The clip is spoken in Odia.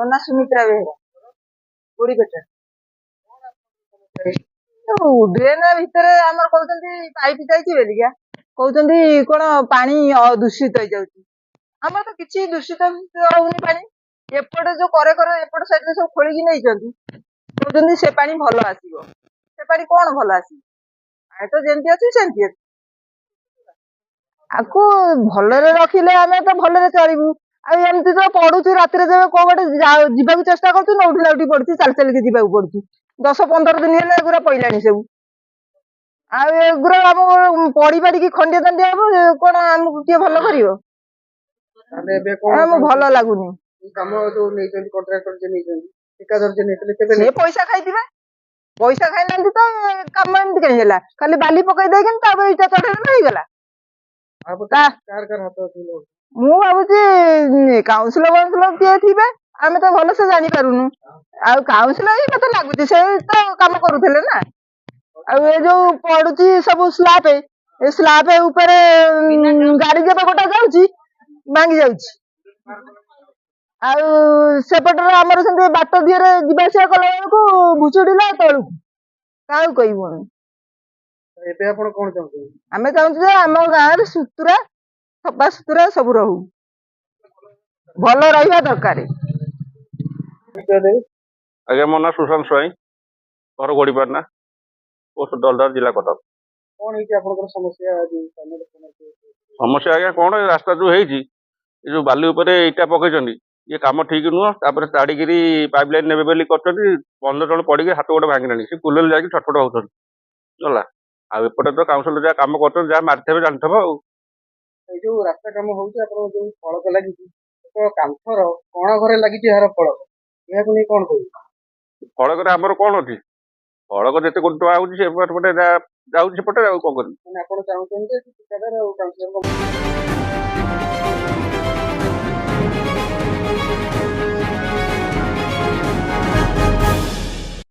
ମୋ ନାଁ ସୁମିତ୍ରା ବେହେରା ବୁଢୀପେଟା। ଡ୍ରେନ୍ ଭିତରେ ଆମର କହୁଛନ୍ତି ପାଇପ୍ ଯାଇଛି ବୋଲିକା କହୁଛନ୍ତି କଣ ପାଣି ଦୂଷିତ ହେଇଯାଉଛି। ଆମର ତ କିଛି ଦୂଷିତ ହଉନି ପାଣି। ଏପଟେ ଯୋଉ କରେ ଏପଟ ସାଇଡରେ ସବୁ ଖୋଳିକି ନେଇଛନ୍ତି କହୁଛନ୍ତି ସେ ପାଣି ଭଲ ଆସିବ। ସେ ପାଣି କଣ ଭଲ ଆସିବ? ପାଣି ତ ଯେମିତି ଅଛି ସେମିତି ଅଛି। ଆକୁ ଭଲରେ ରଖିଲେ ଆମେ ତ ଭଲରେ ଚଳିବୁ। ଆଉ ଏମିତି ତ ପଡୁଛି ରାତିରେ ଯେବେ କୋଉ ଗୋଟେ ଯିବାକୁ ଚେଷ୍ଟା କରୁଛୁ ନଉଠି ନାଉଠି ପଡୁଛି ଚାଲି ଚାଲିକି ଯିବାକୁ ପଡୁଛି। 10-15 ଦିନ ହେଲେ ଏଗୁରା ପଇଲାଣି ସବୁ। ଆଉ ଏଗୁରା ଆମ ପଡିପାଡ଼ିକି ଖଣ୍ଡିଆ ଦଣ୍ଡିଆ ହବ କଣ ଆମକୁ କିଏ ଭଲ କରିବ? ଆମକୁ ଭଲ ଲାଗୁନି। ସେ ପଇସା ଖାଇଥିବେ। ପଇସା ଖାଇନାହାନ୍ତି ତ କାମ ଏମିତି କାହିଁ ହେଲା? ଖାଲି ବାଲି ପକେଇ ଦେଇକି ତାପରେ ଇଟା ଚଢେଇଦେଲେ ହେଇଗଲା। ମୁଁ ଭାବୁଛି କାଉନ୍ସିଲର କିଏ ଥିବେ ଆମେ ତ ଭଲସେ ଜାଣିପାରୁନୁ। ଆଉ କାଉନ୍ସିଲର ହିଁ ମତେ ଲାଗୁଛି ସେ ତ କାମ କରୁଥିଲେ ନା। ଆଉ ଏ ଯୋଉ ପଡୁଛି ସବୁ ସ୍ଲାବ ଏ ସ୍ଲାବ ଉପରେ ଗାଡି ଯେବେ ଗୋଟେ ଯାଉଛି ଭାଙ୍ଗି ଯାଉଛି। ଆଉ ସେପଟରେ ଆମର ସେମିତି ବାଟ ଦିହରେ ଯିବା ଆସିବା କଲା ବେଳକୁ ଭୁଷୁଡିଲା ତଳକୁ। କାହାକୁ କହିବୁ ଆମେ? ଏବେ ଆପଣ କଣ ଚାହୁଁଛନ୍ତି? ଆମେ ଚାହୁଁଛୁ ଯେ ଆମ ଗାଁରେ ସୁତୁରା ସଫା ସୁତୁରା ସବୁ ରହୁ। ଭଲ ରହିବା ଦରକାର। ଆଜ୍ଞା ମୋ ନାଁ ସୁଶାନ୍ତ ସ୍ୱାଇଁ, ଘର ଗୋଡିପାଟନା, ପୋଷ୍ଟ ଦଲଦାର, ଜିଲ୍ଲା କଟକ। କଣ ହେଇଛି ଆପଣଙ୍କର ସମସ୍ୟା? ସମସ୍ୟା ଆଜ୍ଞା କଣ, ଏ ରାସ୍ତା ଯୋଉ ହେଇଛି ଏ ଯୋଉ ବାଲି ଉପରେ ଇଟା ପକେଇଛନ୍ତି ଇଏ କାମ ଠିକ ନୁହଁ। ତାପରେ ତାଡିକିରି ପାଇପ୍ ଲାଇନ ନେବେ ବୋଲି କରିଛନ୍ତି। 15 ଜଣ ପଡିକି ହାତ ଗୋଡ ଭାଙ୍ଗିଲାଣି। ସେ କୁଲରେ ଯାଇକି ଛଟପଟ ହଉଛନ୍ତି ଗଲା। ଆଉ ଏପଟେ ତ କାଉନସିଲର ଯାହା କାମ କରୁଛନ୍ତି ଯାହା ମାରିଥିବେ ଜାଣିଥିବ ଆଉ। ଏଇ ଯୋଉ ରାସ୍ତା କାମ ହଉଛି ଆପଣଙ୍କ ଯୋଉ ଫଳକ ଲାଗିଛି କାନ୍ଥର କଣ ଘରେ ଲାଗିଛି ଏହାର ଫଳକ, ଏହାକୁ ନେଇ କଣ କହିବି? ଫଳକରେ ଆମର କଣ ଅଛି? ଫଳକ ଯେତେ କୋଟି ଟଙ୍କା ହଉଛି ସେପଟେ ଯାଉଛି ସେପଟେ ଆଉ କଣ କରିବି? ଆପଣ ଚାହୁଁଛନ୍ତି ଯେ ଠିକାଦାର ଆଉ କାଉନସିଲର